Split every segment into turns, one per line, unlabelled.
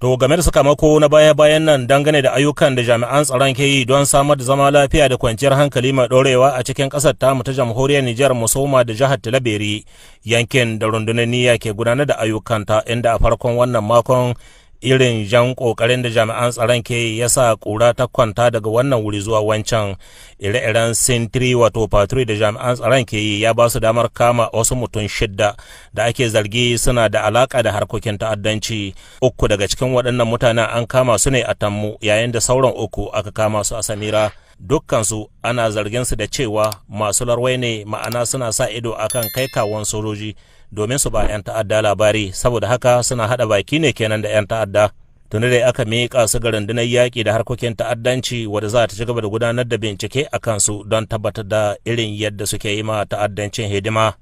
To game da sakamako na baya-bayan nan dangane da ayyukan da jami'an tsaron ke yi don samar da zama lafiya da kwanciyar hankali mai ɗorewa a cikin ƙasar tamu ta jamhuriyar Nijar musamman da jihar Talabiri, yankin da rundunar niyya ke gudanar da ayyukanta, inda a farkon wannan makon irin jan kokarin da jami'an tsaron ke ya sa kura ta kwanta daga wannan wuri zuwa wancan. Ire-iren sintiri wato patrol da jami'an tsaron ke yi ya ba su damar kama wasu mutum 6 da ake zargi suna da alaka da harkokin ta'addanci. 3 daga cikin waɗannan mutanen an kama su ne a Tammu, yayin da sauran 3 aka kama su a Samira. Dukkansu ana zargin su da cewa masu larwai ne, ma'ana suna sa ido akan kai kawon sojoji domin su ba 'yan ta'adda labari, saboda haka suna hada baki ne kenan da 'yan ta'adda. Tuni dai aka miƙa su ga rundunar yaƙi da harkokin ta'addanci wadda za ta ci gaba da gudanar da bincike a kansu don tabbatar da irin yadda suke yi ma ta'addancin hidima.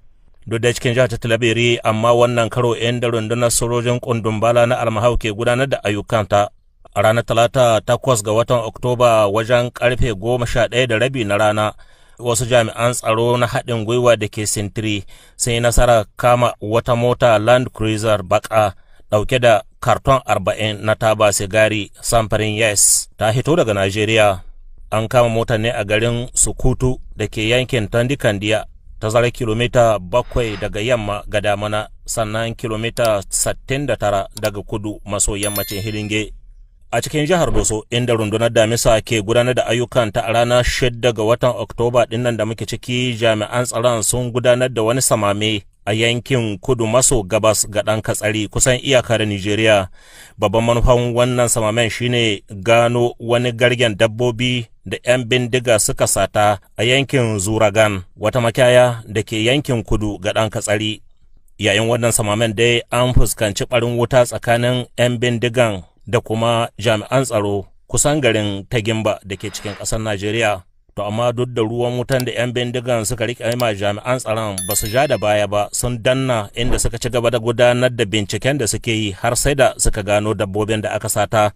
Duk da cikin jihar Talabiri, amma wannan karo inda rundunar sojojin Kundumbala na Almahau ke gudanar da ayyukanta. A ranar Talata 8 ga watan Oktoba wajen karfe 11:30 na rana, wasu jami'an tsaro na haɗin gwiwa da ke sintiri sun yi nasara kama wata mota Land Cruiser baka ɗauke da karton 40 na taba sigari samfarin Yes ta hito daga Najeriya. An kama motar ne a garin Sukutu da ke yankin Tandikandiya, tazarar kilomita 7 daga yamma ga Damana, sannan kilomita 69 daga kudu maso yammacin Hilinge. A cikin jihar Doso, inda rundunar Damisa ke gudanar da ayyukanta a ranar 6 ga watan Oktoba dinnan da muke ciki, jami'an tsaron sun gudanar da wani samame a yankin kudu maso gabas ga ɗan Katsari kusan iyaka da Nijeriya. Babban manufan wannan samamen shine gano wani gargen dabbobi da 'yan bindiga suka sata a yankin Zuragan, wata makiyaya da ke yankin kudu ga ɗan Katsari. Yayin wannan samamen dai an fuskanci ɓarin wuta tsakanin 'yan bindigan da kuma jami'an tsaro kusan garin Tagimba da ke cikin ƙasar Najeriya. To amma duk da ruwan wutan da 'yan bindigan suka riƙe ma jami'an tsaron ba su ja da baya ba, sun danna inda suka ci gaba da gudanar da binciken da suke yi har sai da suka gano dabbobin da aka sata.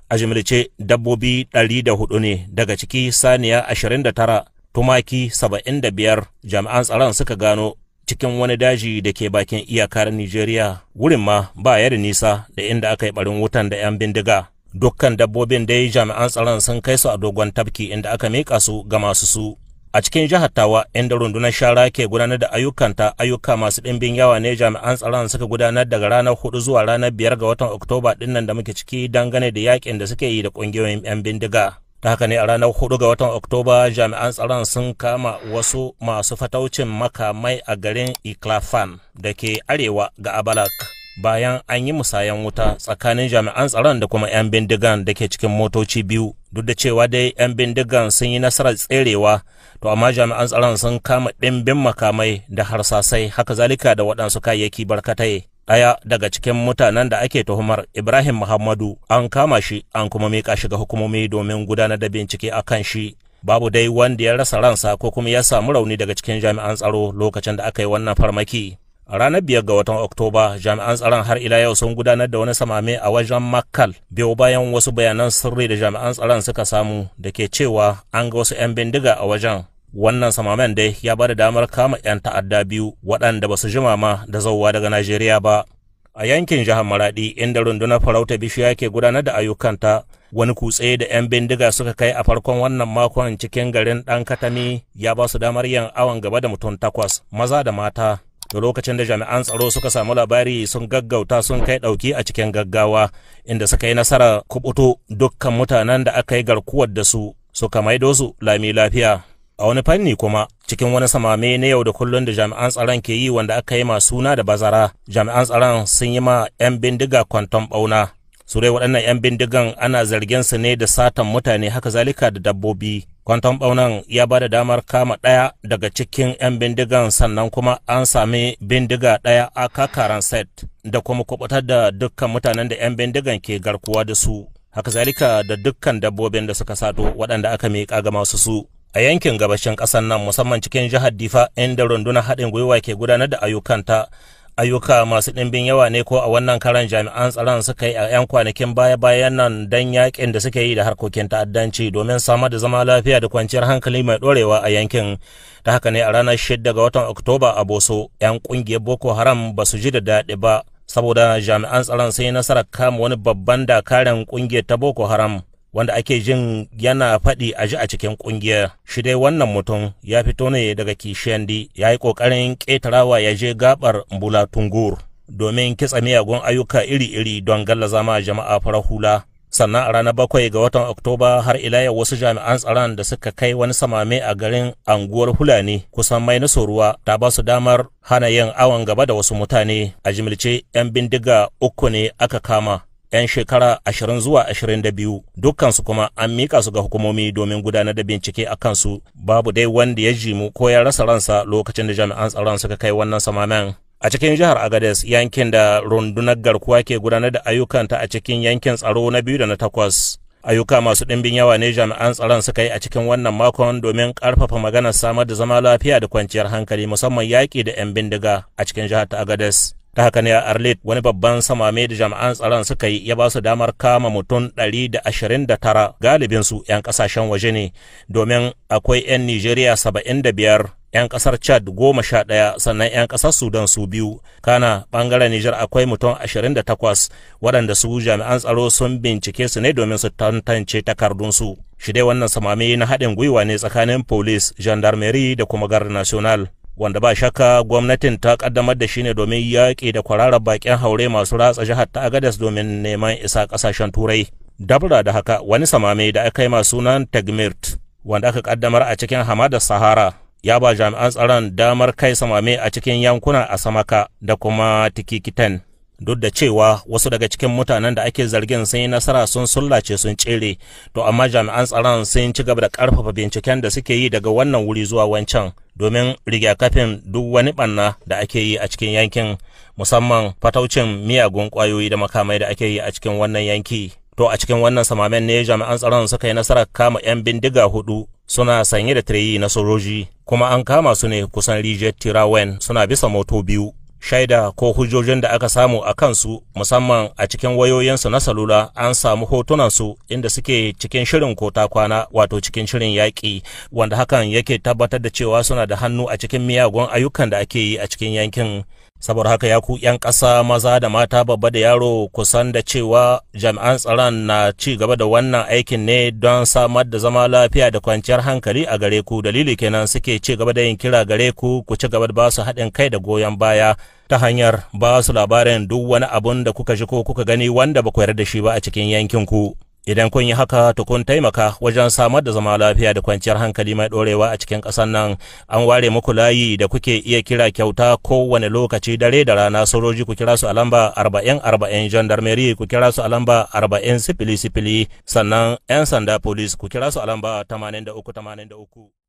A jimilce dabbobi 104 ne, daga ciki saniya 29, tumaki 75 jami'an tsaron suka gano cikin wani daji da ke bakin iyakar Nijeriya. Wurin ma ba ya da nisa da inda aka yi barin wutan da 'yan bindiga. Dukkan dabbobin dai jami'an tsaron sun kai su a dogon tafki inda aka miƙa su ga masu su. A cikin jihar Tawa, inda rundunar shara ke gudanar da ayyukanta, ayyuka masu ɗimbin yawa ne jami'an tsaron suka gudanar daga ranar 4 zuwa ranar 5 ga watan Oktoba ɗinnan da muke ciki dangane da yakin da suke yi da ƙungiyoyin 'yan bindiga. Ta haka ne a ranar 4 ga watan Oktoba jami'an tsaron sun kama wasu masu fataucin makamai a garin Iklafan da ke arewa ga Abalak, bayan an yi musayan wuta tsakanin jami'an tsaron da kuma 'yan bindigan da ke cikin motoci biyu. Duk da cewa dai 'yan bindigan sun yi nasarar tserewa, to amma jami'an tsaron sun kama ɗimbin makamai da harsasai, haka zalika da waɗansu kayayyaki barkatai. Ɗaya daga cikin mutanen da ake tuhumar, Ibrahim Muhammadu, an kama shi an kuma miƙa shi ga hukumomi domin gudanar da bincike a kan shi. Babu dai wanda ya rasa ransa ko kuma ya samu rauni daga cikin jami'an tsaro lokacin da aka yi wannan farmaki. A ranar 5 ga watan Oktoba, jami'an tsaron har ila yau sun gudanar da wani samame a wajen Makkal, biyo bayan wasu bayanan sirri da jami'an tsaron suka samu da ke cewa an ga wasu 'yan bindiga a wajen. Wannan samamen dai ya ba da damar kama 'yan ta'adda 2 waɗanda ba su jima ma da zauwa daga Najeriya ba. A yankin jihar Maradi, inda rundunar farauta bishiya ke gudanar da ayyukanta, wani kutse da 'yan bindiga suka kai a farkon wannan makon cikin garin Ɗan Katami ya ba su damar yin awon gaba da mutum 8, maza da mata. Da lokacin da jami'an tsaro suka samu labari sun gaggauta sun kai ɗauki a cikin gaggawa, inda suka yi nasara kubuto dukkan mutanen da aka yi garkuwar da su, suka maido su lami lafiya. A wani fanni kuma, cikin wani samame na yau da kullun da jami'an tsaron ke yi wanda aka yi ma suna da bazara, jami'an tsaron sun yi ma 'yan bindiga kwanton ɓauna. Su dai waɗannan 'yan bindigan ana zargin su ne da satan mutane, haka zalika da dabbobi. Kwanton ɓaunan ya ba da damar kama ɗaya daga cikin 'yan bindigan, sannan kuma an sami bindiga ɗaya a kakaran set da kuma kubutar da dukkan mutanen da 'yan bindigan ke garkuwa da su, haka zalika da dukkan dabbobin da suka sato waɗanda aka miƙa ga masu su. A yankin gabashin ƙasar nan, musamman cikin jihar Difa, inda rundunar haɗin gwiwa ke gudanar da ayyukanta, ayyuka masu ɗimbin yawa ne ko a wannan karan jami'an tsaron suka yi a 'yan kwanakin baya-bayan nan don yakin da suke yi da harkokin ta'addanci domin samar da zama lafiya da kwanciyar hankali mai ɗorewa a yankin. Ta haka ne a ranar 6 ga watan Oktoba a Boso, 'yan ƙungiyar Boko Haram ba su ji da daɗi ba, saboda jami'an tsaron sai nasarar kama wani babban dakaran ƙungiyar ta Boko Haram wanda ake jin yana faɗi a ji a cikin ƙungiyar. Shi dai wannan mutum ya fito ne daga Kishiyandi, ya yi ƙoƙarin ƙetarawa ya je gaɓar Mbulatungur domin kitsa miyagun ayyuka iri-iri don gallaza ma jama'a farar hula. Sannan a ranar 7 ga watan Oktoba har ila yau wasu jami'an tsaron da suka kai wani samame a garin anguwar Fulani kusan mai ruwa ta ba su damar hana yin awon gaba da wasu mutane. A jimilce 'yan bindiga 3 ne aka kama, 'yan shekara 20 zuwa 22, dukkansu kuma an mika su ga hukumomi domin gudanar da bincike a kansu. Babu dai wanda ya jimu ko ya rasa ransa lokacin da jami'an tsaron suka kai wannan samamen. A cikin jihar Agadez, yankin da rundunar garkuwa ke gudanar da ayyukanta a cikin yankin tsaro na 2 da na 8. Ayyuka masu ɗimbin yawa ne jami'an tsaron suka yi a cikin wannan makon domin ƙarfafa maganar samar da zama lafiya da kwanciyar hankali, musamman yaƙi da 'yan bindiga a cikin jihar ta Agadez. Ta haka ne a Arlit wani babban samame da jami'an tsaron suka yi ya ba su damar kama mutum 129, galibinsu 'yan ƙasashen waje ne, domin akwai 'yan Nijeriya 75, 'yan ƙasar Chad 11, sannan 'yan ƙasar Sudan su 2. Kana ɓangaren Nijar akwai mutum 28 waɗanda su jami'an tsaro sun bincike su ne domin su tantance takardunsu. Shi dai wannan samame na haɗin gwiwa ne tsakanin police, gendarmerie da kuma Garde National, wanda ba shakka gwamnatin ta kaddamar da shi ne domin yaƙi da kwararar baƙin haure masu ratsa jihar ta Agadez domin neman isa ƙasashen Turai. Dabra da haka wani samame da aka yi masu sunan Tagmirt, wanda aka kaddamar a cikin hamadar Sahara, ya ba jami'an tsaron damar kai samame a cikin yankuna a Samaka da kuma Tikikiten. Duk da cewa wasu daga cikin mutanen da ake zargin sun yi nasara sun sullace sun tsere, to amma jami'an tsaron sun ci gaba da ƙarfafa binciken da suke yi daga wannan wuri zuwa wancan domin rigakafin duk wani ɓanna da ake yi a cikin yankin, musamman fataucin miyagun ƙwayoyi da makamai da ake yi a cikin wannan yanki. To a cikin wannan samamen ne jami'an tsaron suka yi nasarar kama 'yan bindiga 4 suna sanye da tireyi na sojoji, kuma an kama su ne kusan rijiyar Tirawen suna bisa moto 2. Shaida ko hujjojin da aka samu a kansu, musamman a cikin wayoyinsu na salula, an samu hotunansu inda suke cikin shirin kota kwana, wato cikin shirin yaƙi, wanda hakan yake tabbatar da cewa suna da hannu a cikin miyagun ayyukan da ake yi a cikin yankin. Saboda haka ya ku 'yan ƙasa maza da mata, babba da yaro, kusan da cewa jami'an tsaron na ci gaba da wannan aikin ne don samar da zama lafiya da kwanciyar hankali a gare ku. Dalili kenan suke ci gaba da yin kira gare ku ku ci gaba da ba su haɗin kai da goyon baya ta hanyar ba su labarin duk wani abun da kuka ji ko kuka gani wanda ba ku yarda da shi ba a cikin yankin ku. Idan kun yi haka, to kun taimaka wajen samar da zama lafiya da kwanciyar hankali mai ɗorewa a cikin ƙasar nan. An ware muku layi da kuke iya kira kyauta kowane lokaci, dare da rana. Sojoji ku kira su a lamba 4040, gendarmerie ku kira su a lamba 4000, sannan 'yan sanda police ku kira su a lamba 8383.